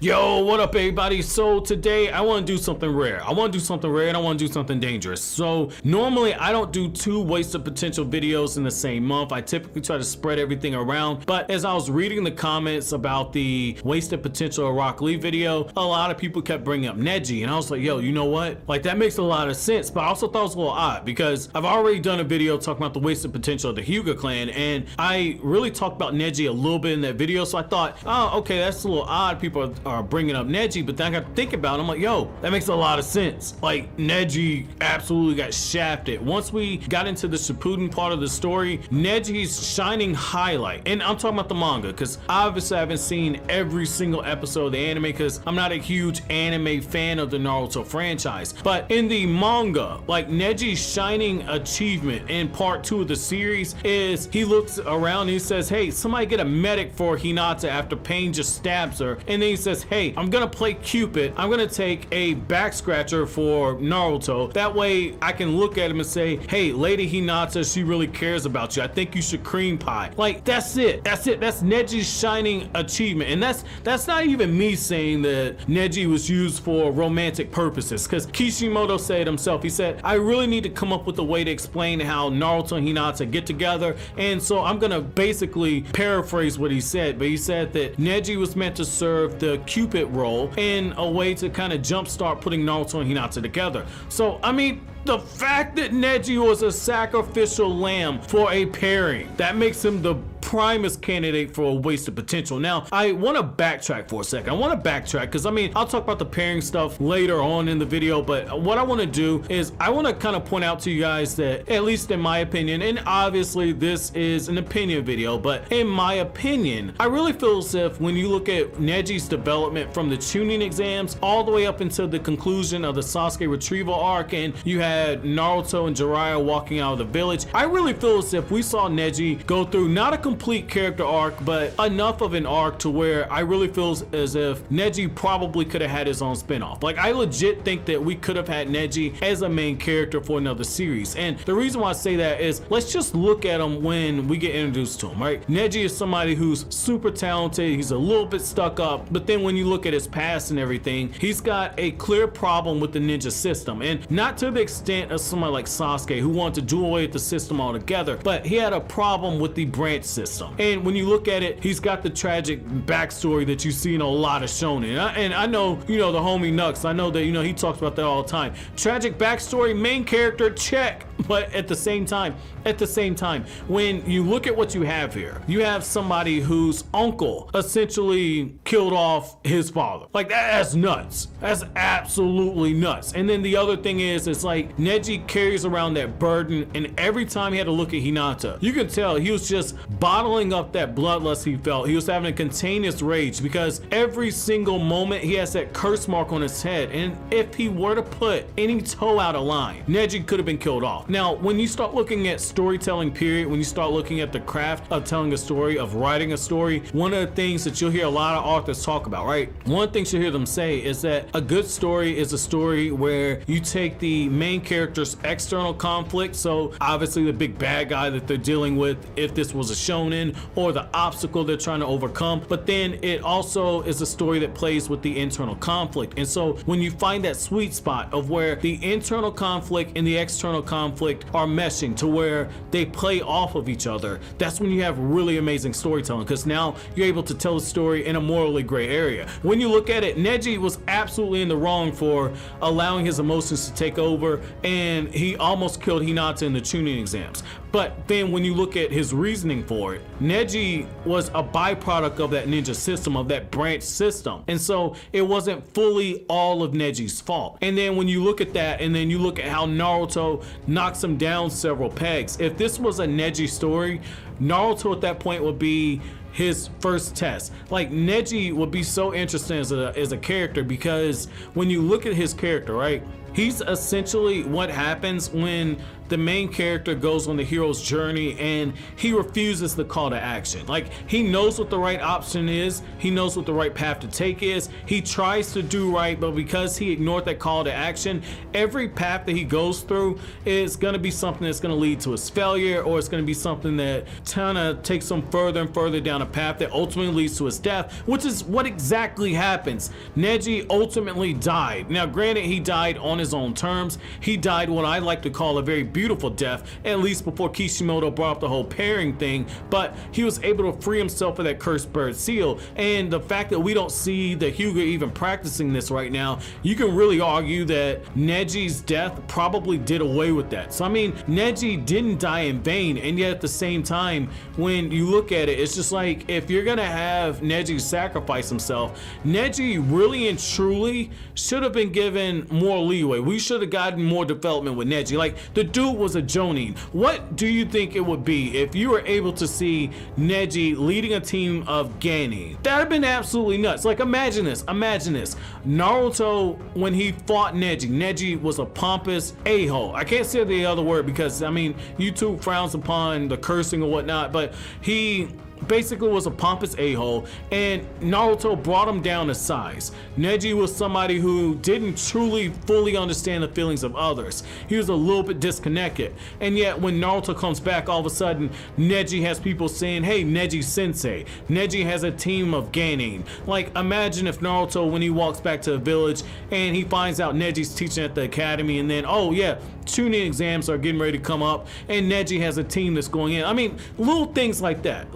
Yo, what up everybody? So today I want to do something rare. I want to do something rare and I want to do something dangerous. So normally I don't do 2 wasted potential videos in the same month. I typically try to spread everything around. But as I was reading the comments about the wasted potential Rock Lee video, a lot of people kept bringing up Neji. And I was like, yo, you know what? Like that makes a lot of sense. But I also thought it was a little odd because I've already done a video talking about the wasted potential of the Hyuga clan. And I really talked about Neji a little bit in that video. So I thought, oh, okay, that's a little odd. People are bringing up Neji, but then I got to think about it. I'm like, yo, that makes a lot of sense. Like Neji absolutely got shafted. Once we got into the Shippuden part of the story, Neji's shining highlight, and I'm talking about the manga because obviously I haven't seen every single episode of the anime because I'm not a huge anime fan of the Naruto franchise, but in the manga, like Neji's shining achievement in part 2 of the series is he looks around and he says, hey, somebody get a medic for Hinata after Pain just stabs her, and then he says, hey, I'm gonna play Cupid. I'm gonna take a back scratcher for Naruto. That way I can look at him and say, hey, Lady Hinata, she really cares about you. I think you should cream pie. Like that's it. That's it. That's Neji's shining achievement. And that's not even me saying that Neji was used for romantic purposes, because Kishimoto said himself, he said, I really need to come up with a way to explain how Naruto and Hinata get together. And so I'm gonna basically paraphrase what he said, but he said that Neji was meant to serve the Cupid role in a way to kind of jumpstart putting Naruto and Hinata together. So I mean, the fact that Neji was a sacrificial lamb for a pairing, that makes him the primest candidate for a wasted potential. Now, I want to backtrack for a second. I want to backtrack because I mean, I'll talk about the pairing stuff later on in the video, but what I want to do is I want to kind of point out to you guys that, at least in my opinion, and obviously this is an opinion video, but in my opinion, I really feel as if when you look at Neji's development from the chunin exams all the way up until the conclusion of the Sasuke retrieval arc, and you had Naruto and Jiraiya walking out of the village, I really feel as if we saw Neji go through not a complete character arc, but enough of an arc to where I really feel as if Neji probably could have had his own spinoff. Like I legit think that we could have had Neji as a main character for another series. And the reason why I say that is, let's just look at him when we get introduced to him, right? Neji is somebody who's super talented, he's a little bit stuck up, but then when you look at his past and everything, he's got a clear problem with the ninja system, and not to the extent of somebody like Sasuke who wanted to do away with the system altogether, but he had a problem with the branch system. And when you look at it, he's got the tragic backstory that you see in a lot of shonen. And I know, you know, the homie Nux, I know that, you know, he talks about that all the time. Tragic backstory, main character, check. But at the same time, when you look at what you have here, you have somebody whose uncle essentially killed off his father. Like that's nuts. That's absolutely nuts. And then the other thing is, it's like Neji carries around that burden, and every time he had to look at Hinata, you can tell he was just bottling up that bloodlust he felt. He was having a contagious rage because every single moment he has that curse mark on his head, and if he were to put any toe out of line, Neji could have been killed off. Now, when you start looking at storytelling period, when you start looking at the craft of telling a story, of writing a story, one of the things that you'll hear a lot of authors talk about, right? One of the things you'll hear them say is that a good story is a story where you take the main character's external conflict, so obviously the big bad guy that they're dealing with, if this was a shonen, or the obstacle they're trying to overcome, but then it also is a story that plays with the internal conflict. And so when you find that sweet spot of where the internal conflict and the external conflict are meshing to where they play off of each other, that's when you have really amazing storytelling, because now you're able to tell a story in a morally gray area. When you look at it, Neji was absolutely in the wrong for allowing his emotions to take over, and he almost killed Hinata in the chunin exams. But then when you look at his reasoning for it, Neji was a byproduct of that ninja system, of that branch system. And so it wasn't fully all of Neji's fault. And then when you look at that, and then you look at how Naruto knocks him down several pegs, if this was a Neji story, Naruto at that point would be his first test. Like Neji would be so interesting as a character, because when you look at his character, right? He's essentially what happens when the main character goes on the hero's journey and he refuses the call to action. Like, he knows what the right option is, he knows what the right path to take is, he tries to do right, but because he ignored that call to action, every path that he goes through is going to be something that's going to lead to his failure, or it's going to be something that kind of takes him further and further down a path that ultimately leads to his death, which is what exactly happens. Neji ultimately died. Now granted, he died on his own terms. He died what I like to call a very beautiful death, at least before Kishimoto brought up the whole pairing thing, but he was able to free himself of that cursed bird seal. And the fact that we don't see the Hyuga even practicing this right now, you can really argue that Neji's death probably did away with that. So I mean, Neji didn't die in vain, and yet at the same time, when you look at it, it's just like, if you're gonna have Neji sacrifice himself, Neji really and truly should have been given more leeway. We should have gotten more development with Neji. Like, the dude was a Jonin. What do you think it would be if you were able to see Neji leading a team of Genin? That'd have been absolutely nuts. Like, imagine this. Naruto, when he fought Neji was a pompous a-hole. I can't say the other word because, I mean, YouTube frowns upon the cursing or whatnot, but he basically was a pompous a-hole, and Naruto brought him down to size. Neji was somebody who didn't truly fully understand the feelings of others. He was a little bit disconnected, and yet when Naruto comes back, all of a sudden Neji has people saying, hey, Neji sensei. Neji has a team of Genin. Like, imagine if Naruto, when he walks back to the village and he finds out Neji's teaching at the academy, and then, oh yeah, chunin exams are getting ready to come up and Neji has a team that's going in. I mean, little things like that.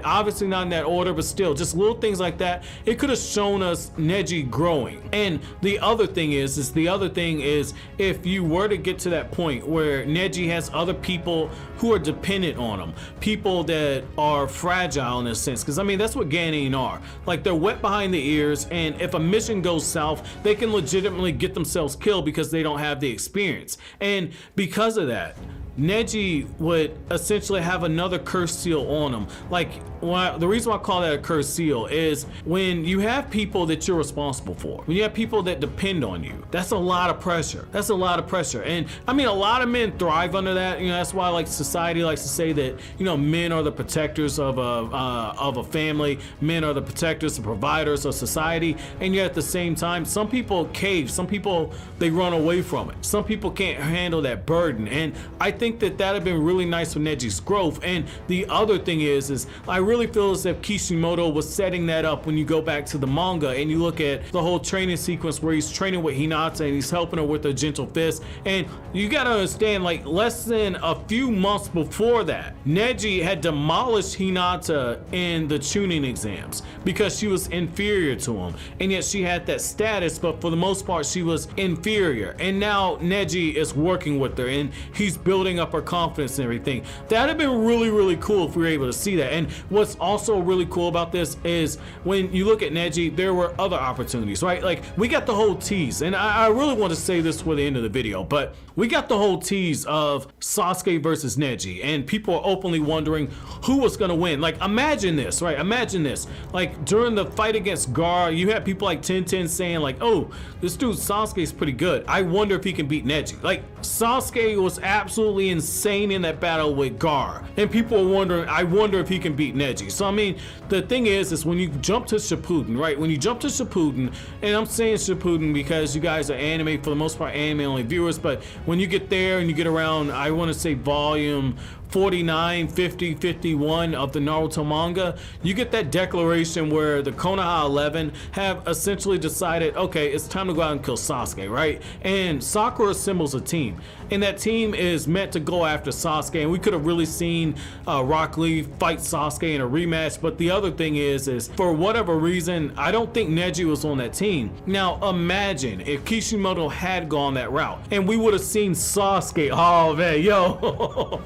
Obviously not in that order, but still, just little things like that. It could have shown us Neji growing. And the other thing is if you were to get to that point where Neji has other people who are dependent on him, people that are fragile in a sense, because I mean, that's what Genin are. Like, they're wet behind the ears, and if a mission goes south, they can legitimately get themselves killed because they don't have the experience. And because of that, Neji would essentially have another curse seal on him. Like, the reason why I call that a curse seal is when you have people that you're responsible for, when you have people that depend on you, that's a lot of pressure. And I mean, a lot of men thrive under that. You know, that's why, like, society likes to say that, you know, men are the protectors of a family, men are the protectors, the providers of society. And yet at the same time, some people cave, some people, they run away from it. Some people can't handle that burden. And I think that that'd have been really nice for Neji's growth. And the other thing is I really feel as if Kishimoto was setting that up when you go back to the manga and you look at the whole training sequence where he's training with Hinata and he's helping her with a gentle fist. And you gotta understand, like, less than a few months before that, Neji had demolished Hinata in the chunin exams because she was inferior to him, and yet she had that status, but for the most part she was inferior. And now Neji is working with her and he's building up her confidence and everything. That'd have been really, really cool if we were able to see that. And what's also really cool about this is when you look at Neji, there were other opportunities, right? Like, we got the whole tease, and I really want to say this for the end of the video, but we got the whole tease of Sasuke versus Neji, and people are openly wondering who was going to win. Like, imagine this, right? Imagine this. Like, during the fight against Gar, you had people like Tenten saying, like, oh, this dude Sasuke is pretty good. I wonder if he can beat Neji. Like, Sasuke was absolutely insane in that battle with Gar, and people are wondering, I wonder if he can beat Neji. So I mean, the thing is when you jump to Shippuden, right? When you jump to Shippuden, and I'm saying Shippuden because you guys are anime, for the most part, anime only viewers, but when you get there and you get around, I want to say volume 49, 50, 51 of the Naruto manga, you get that declaration where the Konoha 11 have essentially decided, okay, it's time to go out and kill Sasuke, right? And Sakura assembles a team, and that team is meant to go after Sasuke, and we could have really seen Rock Lee fight Sasuke in a rematch. But the other thing is for whatever reason, I don't think Neji was on that team. Now imagine if Kishimoto had gone that route and we would have seen Sasuke. Oh man, yo,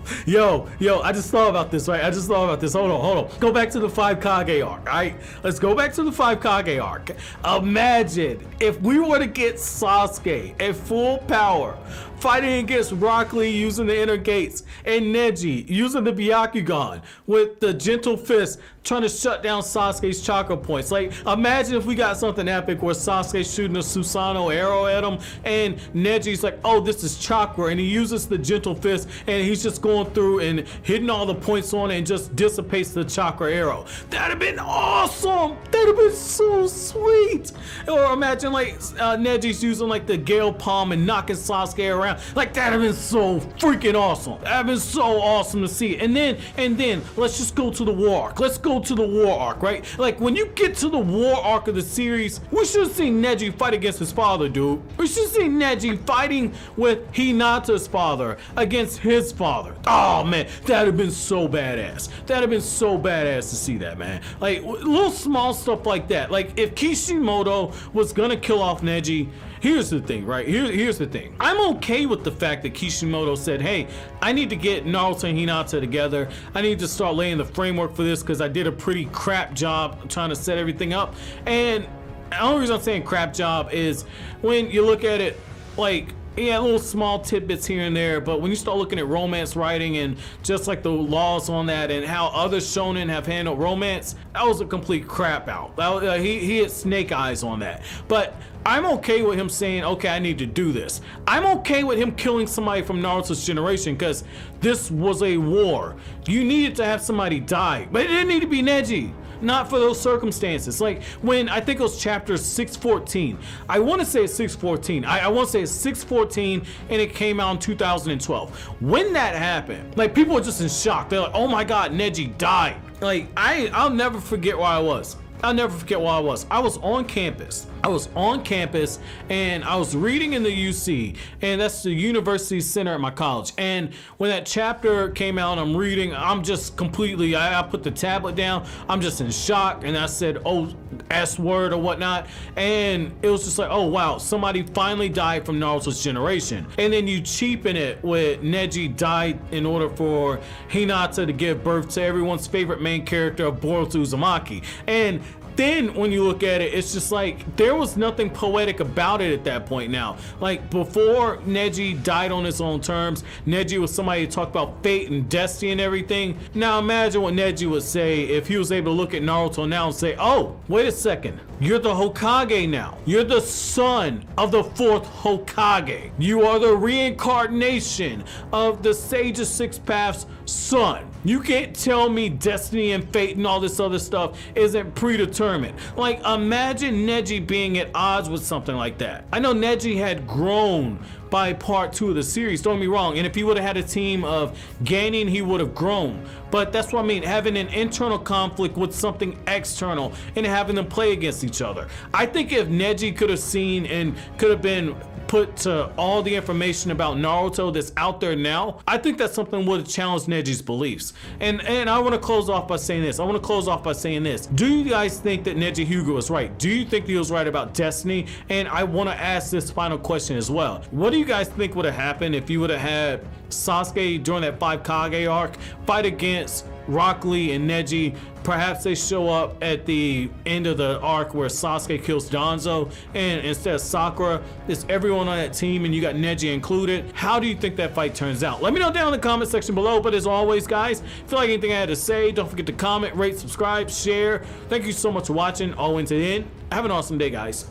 I just thought about this, right? Hold on. Go back to the 5 Kage arc, all right? Let's go back to the 5 Kage arc. Imagine if we were to get Sasuke at full power fighting against Rock Lee using the inner gates, and Neji using the Byakugan with the gentle fist trying to shut down Sasuke's chakra points. Like, imagine if we got something epic where Sasuke's shooting a Susanoo arrow at him and Neji's like, oh, this is chakra, and he uses the gentle fist and he's just going through and hitting all the points on it and just dissipates the chakra arrow. That'd have been awesome. That'd have been so sweet. Or imagine like Neji's using like the Gale Palm and knocking Sasuke around. Like, that'd have been so freaking awesome. That'd have been so awesome to see. And then let's just go to the war arc. Let's go to the war arc, right? Like, when you get to the war arc of the series, we should have seen Neji fight against his father, dude. We should have seen Neji fighting with Hinata's father against his father. Oh man, that'd have been so badass. That'd have been so badass to see that, man. Like, little small stuff like that. Like, if Kishimoto was gonna kill off Neji, here's the thing, right? Here's the thing. I'm okay with the fact that Kishimoto said, hey, I need to get Naruto and Hinata together. I need to start laying the framework for this because I did a pretty crap job trying to set everything up. And the only reason I'm saying crap job is when you look at it, like, yeah, little small tidbits here and there, but when you start looking at romance writing and just like the laws on that and how other shonen have handled romance, that was a complete crap out. He had snake eyes on that. But I'm okay with him saying, okay, I need to do this. I'm okay with him killing somebody from Naruto's generation because this was a war. You needed to have somebody die, but it didn't need to be Neji. Not for those circumstances. Like, when I think it was chapter 614. I want to say it's 614. I want to say it's 614 and it came out in 2012. When that happened, like, people were just in shock. They're like, oh my God, Neji died. Like, I'll never forget where I was. I'll never forget where I was. I was on campus. And I was reading in the UC, and that's the University Center at my college. And when that chapter came out, I'm reading, I'm just completely, I put the tablet down, I'm just in shock, and I said, oh, S word or whatnot. And it was just like, oh wow, somebody finally died from Naruto's generation. And then you cheapen it with Neji died in order for Hinata to give birth to everyone's favorite main character, Boruto Uzumaki. And then when you look at it, it's just like there was nothing poetic about it at that point now. Like, before Neji died on his own terms, Neji was somebody who talked about fate and destiny and everything. Now imagine what Neji would say if he was able to look at Naruto now and say, oh, wait a second, you're the Hokage now. You're the son of the fourth Hokage. You are the reincarnation of the Sage of Six Paths son. You can't tell me destiny and fate and all this other stuff isn't predetermined. Like, imagine Neji being at odds with something like that. I know Neji had grown by part 2 of the series, don't get me wrong, and if he would have had a team of gaining, he would have grown. But that's what I mean, having an internal conflict with something external and having them play against each other. I think if Neji could have seen and could have been put to all the information about Naruto that's out there now, I think that's something would have challenged Neji's beliefs. And I want to close off by saying this. Do you guys think that Neji Hyuga was right? Do you think that he was right about destiny? And I want to ask this final question as well. What do you guys think would have happened if you would have had Sasuke during that 5 Kage arc fight against Rock Lee and Neji? Perhaps they show up at the end of the arc where Sasuke kills Danzo, and instead of Sakura, it's everyone on that team and you got Neji included. How do you think that fight turns out? Let me know down in the comment section below. But as always, guys, if you like anything I had to say, don't forget to comment, rate, subscribe, share. Thank you so much for watching all the way to the end. Have an awesome day, guys.